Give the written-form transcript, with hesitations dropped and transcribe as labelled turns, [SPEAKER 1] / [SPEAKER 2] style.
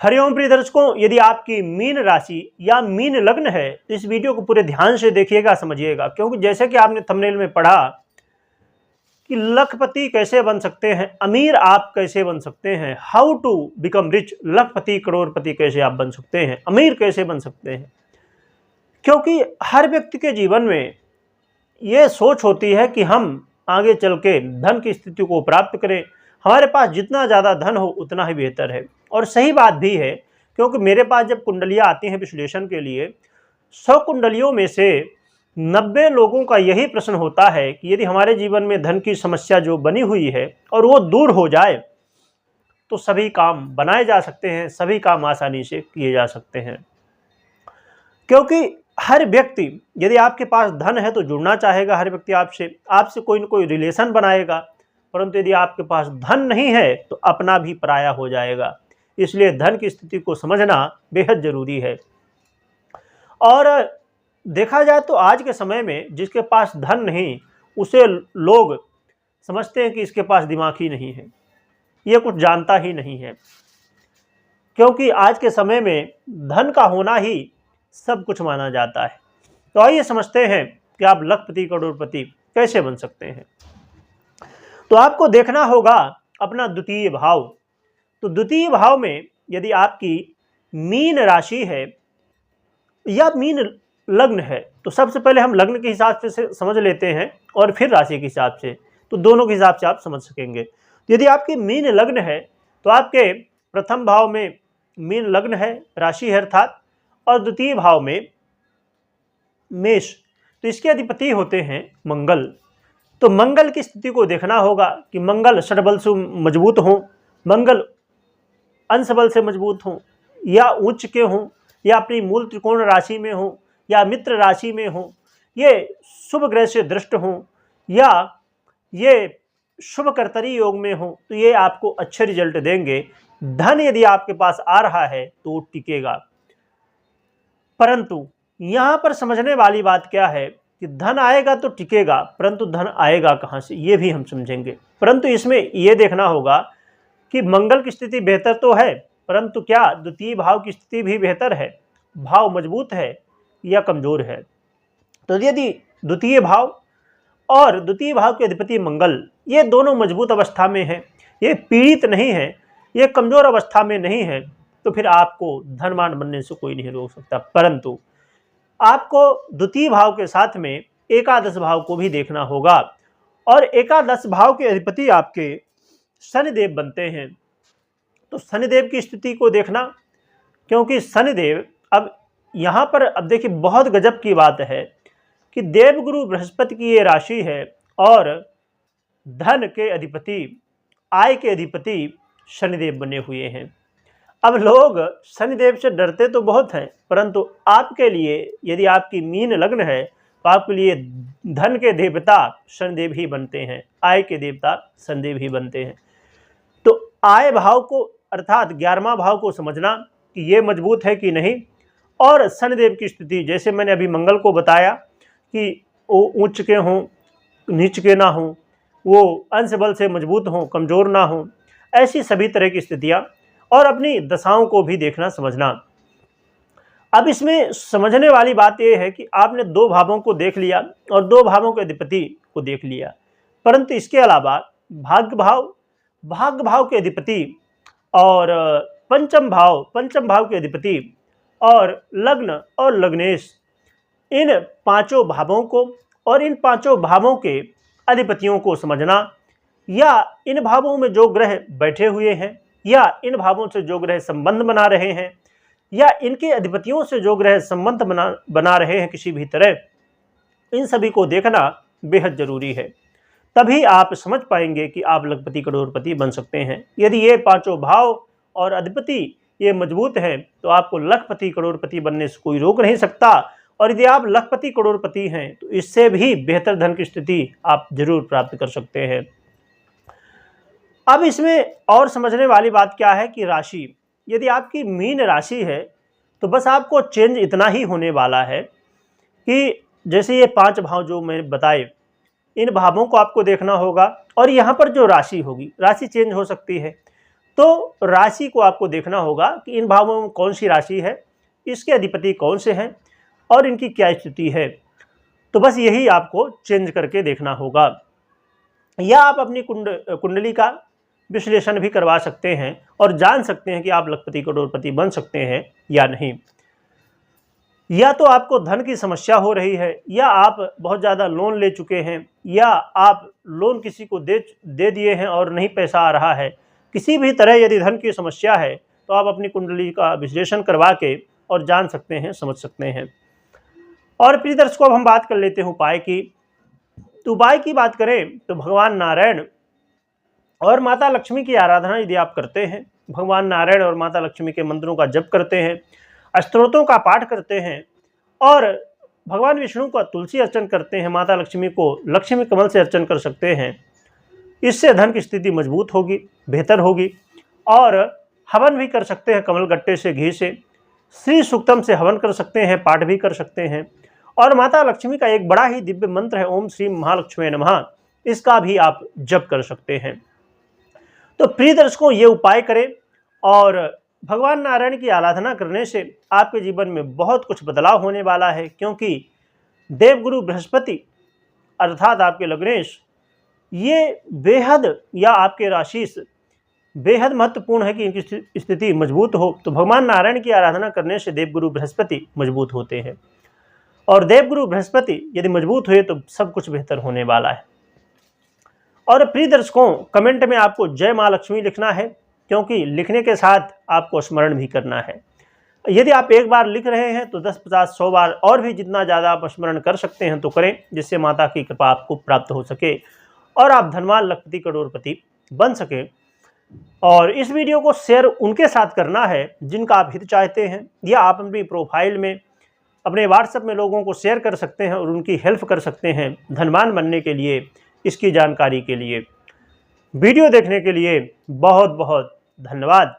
[SPEAKER 1] हरिओम प्रिय दर्शकों, यदि आपकी मीन राशि या मीन लग्न है तो इस वीडियो को पूरे ध्यान से देखिएगा, समझिएगा। क्योंकि जैसे कि आपने थंबनेल में पढ़ा कि लखपति कैसे बन सकते हैं, अमीर आप कैसे बन सकते हैं, हाउ टू बिकम रिच, लखपति करोड़पति कैसे आप बन सकते हैं, अमीर कैसे बन सकते हैं। क्योंकि हर व्यक्ति के जीवन में ये सोच होती है कि हम आगे चल के धन की स्थिति को प्राप्त करें, हमारे पास जितना ज़्यादा धन हो उतना ही बेहतर है। और सही बात भी है, क्योंकि मेरे पास जब कुंडलियाँ आती हैं विश्लेषण के लिए, 100 कुंडलियों में से 90 लोगों का यही प्रश्न होता है कि यदि हमारे जीवन में धन की समस्या जो बनी हुई है और वो दूर हो जाए तो सभी काम बनाए जा सकते हैं, सभी काम आसानी से किए जा सकते हैं। क्योंकि हर व्यक्ति, यदि आपके पास धन है तो जुड़ना चाहेगा, हर व्यक्ति आपसे कोई न कोई रिलेशन बनाएगा। परंतु यदि आपके पास धन नहीं है तो अपना भी पराया हो जाएगा। इसलिए धन की स्थिति को समझना बेहद जरूरी है। और देखा जाए तो आज के समय में जिसके पास धन नहीं, उसे लोग समझते हैं कि इसके पास दिमाग ही नहीं है, ये कुछ जानता ही नहीं है। क्योंकि आज के समय में धन का होना ही सब कुछ माना जाता है। तो आइए समझते हैं कि आप लखपति करोड़पति कैसे बन सकते हैं। तो आपको देखना होगा अपना द्वितीय भाव। तो द्वितीय भाव में यदि आपकी मीन राशि है या मीन लग्न है, तो सबसे पहले हम लग्न के हिसाब से समझ लेते हैं और फिर राशि के हिसाब से, तो दोनों के हिसाब से आप समझ सकेंगे। यदि आपकी मीन लग्न है तो आपके प्रथम भाव में मीन लग्न है, राशि है अर्थात, और द्वितीय भाव में मेष, तो इसके अधिपति होते हैं मंगल। तो मंगल की स्थिति को देखना होगा कि मंगल षडबल से मजबूत हों, मंगल अंश बल से मजबूत हों, या उच्च के हों, या अपनी मूल त्रिकोण राशि में हों, या मित्र राशि में हों, ये शुभ ग्रह से दृष्ट हों, या ये शुभ कर्तरी योग में हों, तो ये आपको अच्छे रिजल्ट देंगे। धन यदि आपके पास आ रहा है तो वो टिकेगा। परंतु यहाँ पर समझने वाली बात क्या है कि धन आएगा तो टिकेगा, परंतु धन आएगा कहाँ से, ये भी हम समझेंगे। परंतु इसमें ये देखना होगा कि मंगल की स्थिति बेहतर तो है, परंतु क्या द्वितीय भाव की स्थिति भी बेहतर है, भाव मजबूत है या कमजोर है। तो यदि द्वितीय भाव और द्वितीय भाव के अधिपति मंगल ये दोनों मजबूत अवस्था में है, ये पीड़ित नहीं है, ये कमजोर अवस्था में नहीं है, तो फिर आपको धनवान बनने से कोई नहीं रोक सकता। परंतु आपको द्वितीय भाव के साथ में एकादश भाव को भी देखना होगा, और एकादश भाव के अधिपति आपके शनिदेव बनते हैं। तो शनिदेव की स्थिति को देखना, क्योंकि शनिदेव अब यहाँ पर अब देखिए बहुत गजब की बात है कि देवगुरु बृहस्पति की ये राशि है और धन के अधिपति, आय के अधिपति शनिदेव बने हुए हैं। अब लोग शनिदेव से डरते तो बहुत हैं, परंतु आपके लिए यदि आपकी मीन लग्न है तो आपके लिए धन के देवता शनिदेव ही बनते हैं, आय के देवता शनिदेव ही बनते हैं। तो आय भाव को अर्थात 11वां भाव को समझना कि ये मजबूत है कि नहीं, और शनिदेव की स्थिति जैसे मैंने अभी मंगल को बताया कि वो उच्च के हों, नीच के ना हों, वो अंश बल से मजबूत हों, कमज़ोर ना हों, ऐसी सभी तरह की स्थितियाँ, और अपनी दशाओं को भी देखना समझना। अब इसमें समझने वाली बात यह है कि आपने 2 भावों को देख लिया और 2 भावों के अधिपति को देख लिया, परंतु इसके अलावा भाग्य भाव के अधिपति और पंचम भाव के अधिपति और लग्न और लग्नेश, इन 5 भावों को और इन 5 भावों के अधिपतियों को समझना, या इन भावों में जो ग्रह बैठे हुए हैं, या इन भावों से जो ग्रह संबंध बना रहे हैं, या इनके अधिपतियों से जो ग्रह संबंध बना रहे हैं किसी भी तरह, इन सभी को देखना बेहद जरूरी है। तभी आप समझ पाएंगे कि आप लखपति करोड़पति बन सकते हैं। यदि ये 5 भाव और अधिपति ये मजबूत हैं तो आपको लखपति करोड़पति बनने से कोई रोक नहीं सकता। और यदि आप लखपति करोड़पति हैं तो इससे भी बेहतर धन की स्थिति आप जरूर प्राप्त कर सकते हैं। अब इसमें और समझने वाली बात क्या है कि राशि, यदि आपकी मीन राशि है तो बस आपको चेंज इतना ही होने वाला है कि जैसे ये 5 भाव जो मैंने बताए, इन भावों को आपको देखना होगा, और यहाँ पर जो राशि होगी, राशि चेंज हो सकती है। तो राशि को आपको देखना होगा कि इन भावों में कौन सी राशि है, इसके अधिपति कौन से हैं और इनकी क्या स्थिति है। तो बस यही आपको चेंज करके देखना होगा, या आप अपनी कुंडली का विश्लेषण भी करवा सकते हैं और जान सकते हैं कि आप लखपति करोड़पति बन सकते हैं या नहीं। या तो आपको धन की समस्या हो रही है, या आप बहुत ज़्यादा लोन ले चुके हैं, या आप लोन किसी को दे दिए हैं और नहीं पैसा आ रहा है। किसी भी तरह यदि धन की समस्या है तो आप अपनी कुंडली का विश्लेषण करवा के और जान सकते हैं, समझ सकते हैं। और प्रिय दर्शकों, अब हम बात कर लेते हैं उपाय की। तो उपाय की बात करें तो भगवान नारायण और माता लक्ष्मी की आराधना यदि आप करते हैं, भगवान नारायण और माता लक्ष्मी के मंत्रों का जप करते हैं, स्तोत्रों का पाठ करते हैं और भगवान विष्णु का तुलसी अर्चन करते हैं, माता लक्ष्मी को लक्ष्मी कमल से अर्चन कर सकते हैं, इससे धन की स्थिति मजबूत होगी, बेहतर होगी। और हवन भी कर सकते हैं कमल गट्टे से, घी से, श्री सूक्तम से हवन कर सकते हैं, पाठ भी कर सकते हैं। और माता लक्ष्मी का एक बड़ा ही दिव्य मंत्र है ओम श्री महालक्ष्मी नमः, इसका भी आप जप कर सकते हैं। तो प्रिय दर्शकों, ये उपाय करें और भगवान नारायण की आराधना करने से आपके जीवन में बहुत कुछ बदलाव होने वाला है, क्योंकि देवगुरु बृहस्पति अर्थात आपके लग्नेश ये बेहद, या आपके राशिश बेहद महत्वपूर्ण है कि इनकी स्थिति मजबूत हो। तो भगवान नारायण की आराधना करने से देवगुरु बृहस्पति मजबूत होते हैं, और देवगुरु बृहस्पति यदि मजबूत हुए तो सब कुछ बेहतर होने वाला है। और प्रिय दर्शकों, कमेंट में आपको जय माँ लक्ष्मी लिखना है, क्योंकि लिखने के साथ आपको स्मरण भी करना है। यदि आप एक बार लिख रहे हैं तो 10, 50, 100 बार और भी जितना ज़्यादा आप स्मरण कर सकते हैं तो करें, जिससे माता की कृपा आपको प्राप्त हो सके और आप धनवान लखपति करोड़पति बन सके। और इस वीडियो को शेयर उनके साथ करना है जिनका आप हित चाहते हैं, या आप अपनी प्रोफाइल में अपने व्हाट्सएप में लोगों को शेयर कर सकते हैं और उनकी हेल्प कर सकते हैं धनवान बनने के लिए। इसकी जानकारी के लिए वीडियो देखने के लिए बहुत बहुत धन्यवाद।